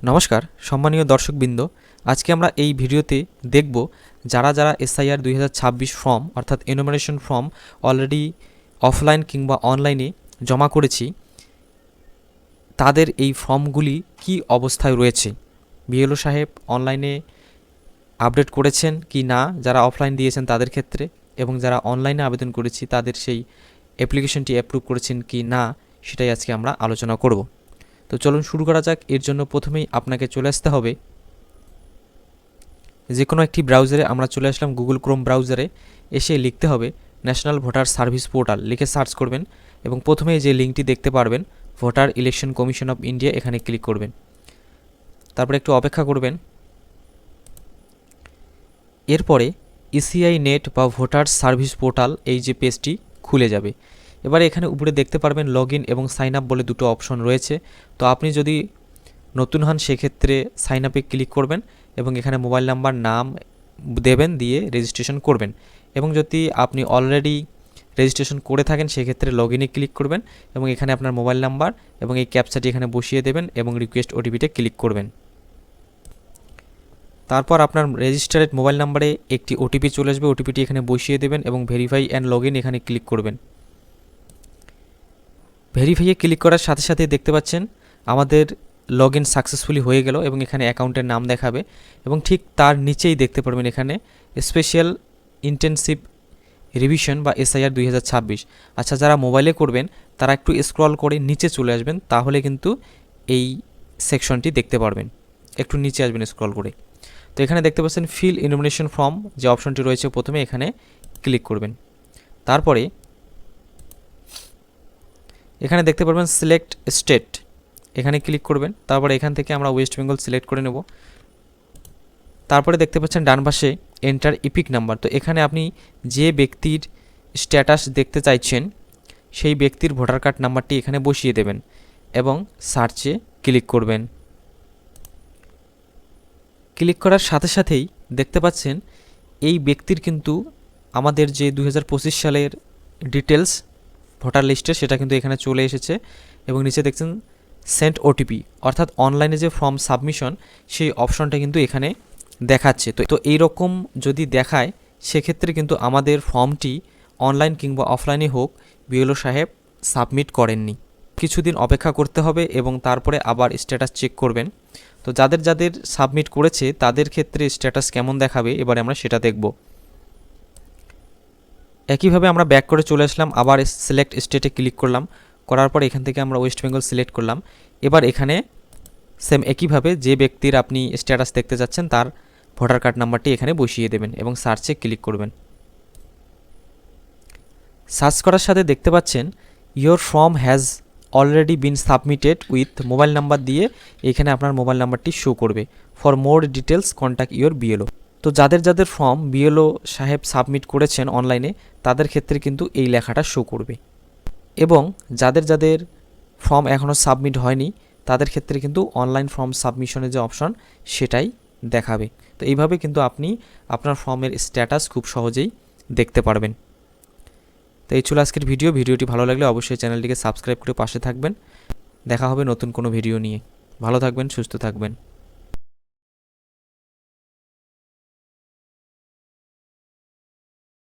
নমস্কার সম্মানীয় দর্শকবৃন্দ, আজকে আমরা এই ভিডিওতে দেখব যারা যারা এসআইআর 2026 ফর্ম অর্থাৎ এনুমারেশন ফর্ম অলরেডি অফলাইন কিংবা অনলাইনে জমা করেছি তাদের এই ফর্মগুলি কি অবস্থায় রয়েছে। বিএলও সাহেব অনলাইনে আপডেট করেছেন কি না যারা অফলাইন দিয়েছেন তাদের ক্ষেত্রে, এবং যারা অনলাইনে আবেদন করেছি তাদের সেই অ্যাপ্লিকেশনটি অ্যাপ্রুভ করেছেন কি না সেটাই আজকে আমরা আলোচনা করব। তো চলুন শুরু করা যাক। এর জন্য প্রথমেই আপনাকে চলে আসতে হবে যে কোনো একটি ব্রাউজারে। আমরা চলে আসলাম গুগল ক্রোম ব্রাউজারে, এসে লিখতে হবে ন্যাশনাল ভোটার সার্ভিস পোর্টাল, লিখে সার্চ করবেন এবং প্রথমেই যে লিঙ্কটি দেখতে পারবেন voter election commission of India, এখানে ক্লিক করবেন। তারপরে একটু অপেক্ষা করবেন। এরপরে ইসিআই নেট বা ভোটার সার্ভিস পোর্টাল এই যে পেজটি খুলে যাবে। এবারে এখানে উপরে দেখতে পারবেন লগ ইন এবং সাইন আপ বলে দুটো অপশন রয়েছে। তো আপনি যদি নতুন হন সেক্ষেত্রে সাইন আপে ক্লিক করবেন এবং এখানে মোবাইল নাম্বার নাম দেবেন, দিয়ে রেজিস্ট্রেশন করবেন। এবং যদি আপনি অলরেডি রেজিস্ট্রেশন করে থাকেন সেক্ষেত্রে লগ ইনে ক্লিক করবেন এবং এখানে আপনার মোবাইল নাম্বার এবং এই ক্যাপচাটি এখানে বসিয়ে দেবেন এবং রিকোয়েস্ট ওটিপিতে ক্লিক করবেন। তারপর আপনার রেজিস্টার্ড মোবাইল নাম্বারে একটি ওটিপি চলে আসবে, ওটিপিটি এখানে বসিয়ে দেবেন এবং ভেরিফাই অ্যান্ড লগ ইন এখানে ক্লিক করবেন। ভেরিফাইয়ে ক্লিক করার সাথে সাথে দেখতে পাচ্ছেন আমাদের লগ ইন সাকসেসফুলি হয়ে গেল এবং এখানে অ্যাকাউন্টের নাম দেখাবে এবং ঠিক তার নিচেই দেখতে পারবেন এখানে স্পেশাল ইন্টেনসিভ রিভিশন বা এসআইআর 2026। আচ্ছা, যারা মোবাইলে করবেন তারা একটু স্ক্রল করে নিচে চলে আসবেন, তাহলে কিন্তু এই সেকশনটি দেখতে পারবেন। একটু নিচে আসবেন স্ক্রল করে। তো এখানে দেখতে পাচ্ছেন ফিল ইনফরমেশন ফর্ম যে অপশনটি রয়েছে, প্রথমে এখানে ক্লিক করবেন। তারপরে এখানে দেখতে পারবেন সিলেক্ট স্টেট, এখানে ক্লিক করবেন। তারপরে এখান থেকে আমরা ওয়েস্ট বেঙ্গল সিলেক্ট করে নেব। তারপরে দেখতে পাচ্ছেন ডান পাশে এন্টার ইপিক নাম্বার। তো এখানে আপনি যে ব্যক্তির স্ট্যাটাস দেখতে চাইছেন সেই ব্যক্তির ভোটার কার্ড নাম্বারটি এখানে বসিয়ে দেবেন এবং সার্চে ক্লিক করবেন। ক্লিক করার সাথে সাথেই দেখতে পাচ্ছেন এই ব্যক্তির কিন্তু আমাদের যে 2025 সালের ডিটেলস ভোটার লিস্টে সেটা কিন্তু এখানে চলে এসেছে এবং নিচে দেখছেন সেন্ড ওটিপি, অর্থাৎ অনলাইনে যে ফর্ম সাবমিশন সেই অপশনটা কিন্তু এখানে দেখাচ্ছে। তো এইরকম যদি দেখায় সেক্ষেত্রে কিন্তু আমাদের ফর্মটি অনলাইন কিংবা অফলাইনে হোক বিএলও সাহেব সাবমিট করেননি। কিছুদিন অপেক্ষা করতে হবে এবং তারপরে আবার স্ট্যাটাস চেক করবেন। তো যাদের যাদের সাবমিট করেছে তাদের ক্ষেত্রে স্ট্যাটাস কেমন দেখাবে এবারে আমরা সেটা দেখব। একইভাবে আমরা ব্যাক করে চলে আসলাম, আবার সিলেক্ট স্টেটে ক্লিক করলাম, করার পর এখান থেকে আমরা ওয়েস্ট বেঙ্গল সিলেক্ট করলাম। এবার এখানে সেম একইভাবে যে ব্যক্তির আপনি স্ট্যাটাস দেখতে যাচ্ছেন তার ভোটার কার্ড নাম্বারটি এখানে বসিয়ে দেবেন এবং সার্চে ক্লিক করবেন। সার্চ করার সাথে দেখতে পাচ্ছেন your form has already been submitted with mobile number দিয়ে এখানে আপনার মোবাইল নাম্বারটি শো করবে। For more details contact your BLO. তো যাদের যাদের ফর্ম বিএলও সাহেব সাবমিট করেছেন অনলাইনে তাদের ক্ষেত্রে কিন্তু এই লেখাটা শো করবে, এবং যাদের যাদের ফর্ম এখনও সাবমিট হয়নি তাদের ক্ষেত্রে কিন্তু অনলাইন ফর্ম সাবমিশনের যে অপশন সেটাই দেখাবে। তো এইভাবে কিন্তু আপনি আপনার ফর্মের স্ট্যাটাস খুব সহজেই দেখতে পারবেন। তো এই ছিল আজকের ভিডিওটি ভালো লাগলে অবশ্যই চ্যানেলটিকে সাবস্ক্রাইব করে পাশে থাকবেন। দেখা হবে নতুন কোনো ভিডিও নিয়ে। ভালো থাকবেন, সুস্থ থাকবেন।